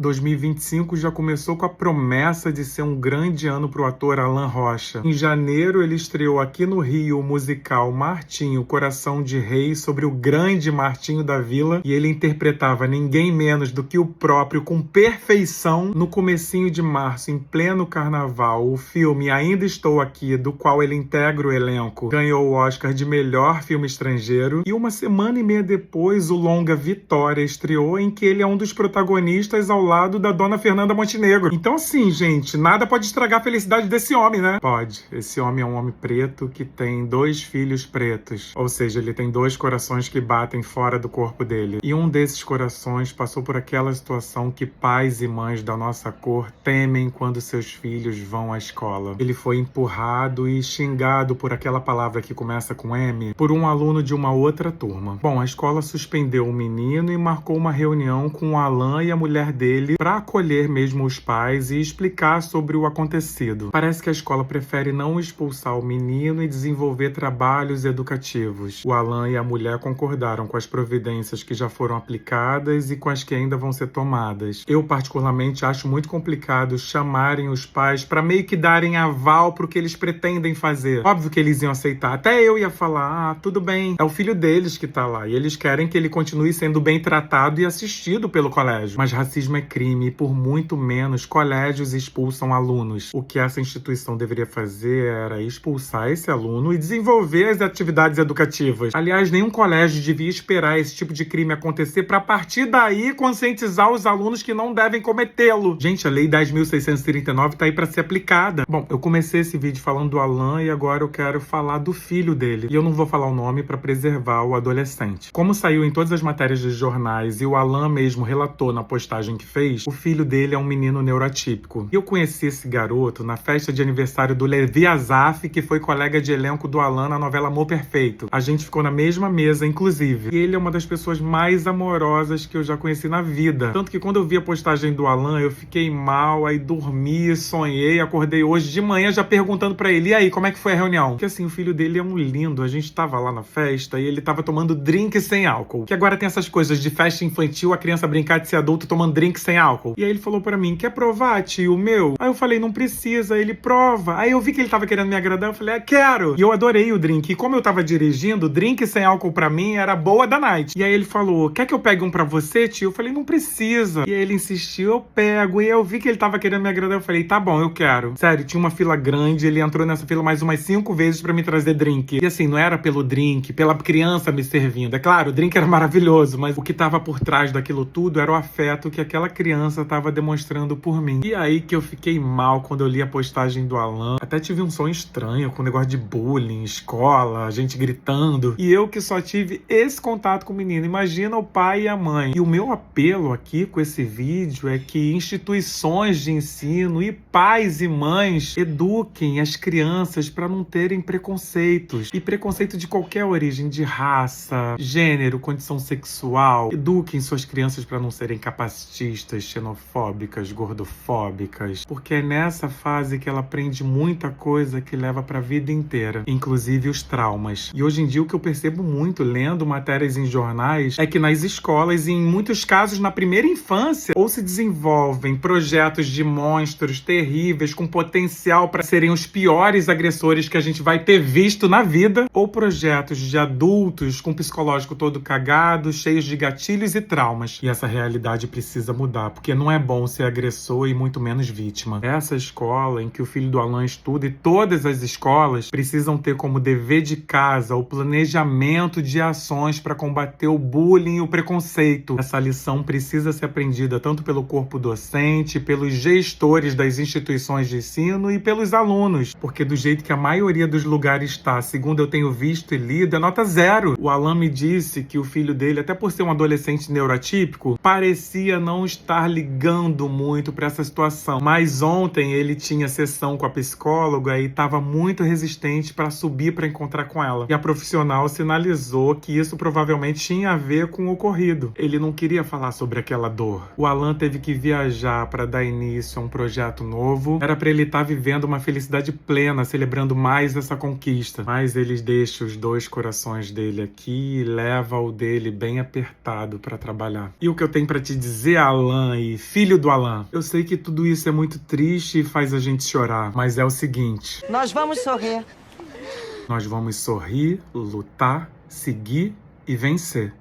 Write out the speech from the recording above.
2025 já começou com a promessa de ser um grande ano para o ator Alan Rocha. Em janeiro, ele estreou aqui no Rio o musical Martinho, Coração de Rei, sobre o grande Martinho da Vila, e ele interpretava ninguém menos do que o próprio com perfeição. No comecinho de março, em pleno carnaval, o filme Ainda Estou Aqui, do qual ele integra o elenco, ganhou o Oscar de melhor filme estrangeiro, e uma semana e meia depois, o longa Vitória estreou, em que ele é um dos protagonistas ao lado da dona Fernanda Montenegro. Então assim, gente, nada pode estragar a felicidade desse homem, né? Pode. Esse homem é um homem preto que tem 2 filhos pretos. Ou seja, ele tem 2 corações que batem fora do corpo dele. E um desses corações passou por aquela situação que pais e mães da nossa cor temem quando seus filhos vão à escola. Ele foi empurrado e xingado por aquela palavra que começa com M por um aluno de uma outra turma. Bom, a escola suspendeu o menino e marcou uma reunião com o Alan e a mulher dele para acolher mesmo os pais e explicar sobre o acontecido. Parece que a escola prefere não expulsar o menino e desenvolver trabalhos educativos. O Alan e a mulher concordaram com as providências que já foram aplicadas e com as que ainda vão ser tomadas. Eu, particularmente, acho muito complicado chamarem os pais para meio que darem aval pro que eles pretendem fazer. Óbvio que eles iam aceitar. Até eu ia falar, tudo bem, é o filho deles que tá lá e eles querem que ele continue sendo bem tratado e assistido pelo colégio. Mas racismo é crime e, por muito menos, colégios expulsam alunos. O que essa instituição deveria fazer era expulsar esse aluno e desenvolver as atividades educativas. Aliás, nenhum colégio devia esperar esse tipo de crime acontecer para, a partir daí, conscientizar os alunos que não devem cometê-lo. Gente, a Lei 10.639 tá aí para ser aplicada. Bom, eu comecei esse vídeo falando do Alan e agora eu quero falar do filho dele. E eu não vou falar o nome para preservar o adolescente. Como saiu em todas as matérias dos jornais e o Alan mesmo relatou na postagem que fez, o filho dele é um menino neuroatípico. E eu conheci esse garoto na festa de aniversário do Levi Azaf, que foi colega de elenco do Alan na novela Amor Perfeito. A gente ficou na mesma mesa, inclusive. E ele é uma das pessoas mais amorosas que eu já conheci na vida. Tanto que quando eu vi a postagem do Alan, eu fiquei mal, aí dormi, sonhei, acordei hoje de manhã já perguntando pra ele, e aí, como é que foi a reunião? Porque assim, o filho dele é um lindo, a gente tava lá na festa e ele tava tomando drink sem álcool. Que agora tem essas coisas de festa infantil, a criança brincar de ser adulto tomando drink sem álcool. E aí ele falou pra mim, quer provar, tio, meu? Aí eu falei, não precisa, ele prova. Aí eu vi que ele tava querendo me agradar, eu falei, quero! E eu adorei o drink. E como eu tava dirigindo, drink sem álcool pra mim era boa da night. E aí ele falou, quer que eu pegue um pra você, tio? Eu falei, não precisa. E aí ele insistiu, eu pego. E eu vi que ele tava querendo me agradar, eu falei, tá bom, eu quero. Sério, tinha uma fila grande, ele entrou nessa fila mais umas 5 vezes pra me trazer drink. E assim, não era pelo drink, pela criança me servindo. É claro, o drink era maravilhoso, mas o que tava por trás daquilo tudo era o afeto que aquela criança tava demonstrando por mim. E aí que eu fiquei mal quando eu li a postagem do Alan. Até tive um sonho estranho com o negócio de bullying, escola, gente gritando. E eu que só tive esse contato com o menino. Imagina o pai e a mãe. E o meu apelo aqui com esse vídeo é que instituições de ensino e pais e mães eduquem as crianças para não terem preconceitos. E preconceito de qualquer origem, de raça, gênero, condição sexual. Eduquem suas crianças para não serem capacitistas, xenofóbicas, gordofóbicas. Porque é nessa fase que ela aprende muita coisa que leva para a vida inteira. Inclusive os traumas. E hoje em dia o que eu percebo muito lendo matérias em jornais é que nas escolas e em muitos casos na primeira infância ou se desenvolvem projetos de monstros terríveis com potencial para serem os piores agressores que a gente vai ter visto na vida, ou projetos de adultos com psicológico todo cagado, cheios de gatilhos e traumas. E essa realidade precisa mudar, porque não é bom ser agressor e muito menos vítima. Essa escola em que o filho do Alan estuda e todas as escolas precisam ter como dever de casa o planejamento de ações para combater o bullying e o preconceito. Essa lição precisa ser aprendida tanto pelo corpo docente, pelos gestores das instituições de ensino e pelos alunos, porque do jeito que a maioria dos lugares está, segundo eu tenho visto e lido, é nota 0. O Alan me disse que o filho dele, até por ser um adolescente neuroatípico, parecia não estar ligando muito para essa situação. Mas ontem ele tinha sessão com a psicóloga e estava muito resistente para subir para encontrar com ela. E a profissional sinalizou que isso provavelmente tinha a ver com o ocorrido. Ele não queria falar sobre aquela dor. O Alan teve que viajar para dar início a um projeto novo. Era para ele estar vivendo uma felicidade plena, celebrando mais essa conquista. Mas ele deixa os 2 corações dele aqui e leva o dele bem apertado para trabalhar. E o que eu tenho para te dizer, Alan, Alan e filho do Alan. Eu sei que tudo isso é muito triste e faz a gente chorar, mas é o seguinte: nós vamos sorrir. Nós vamos sorrir, lutar, seguir e vencer.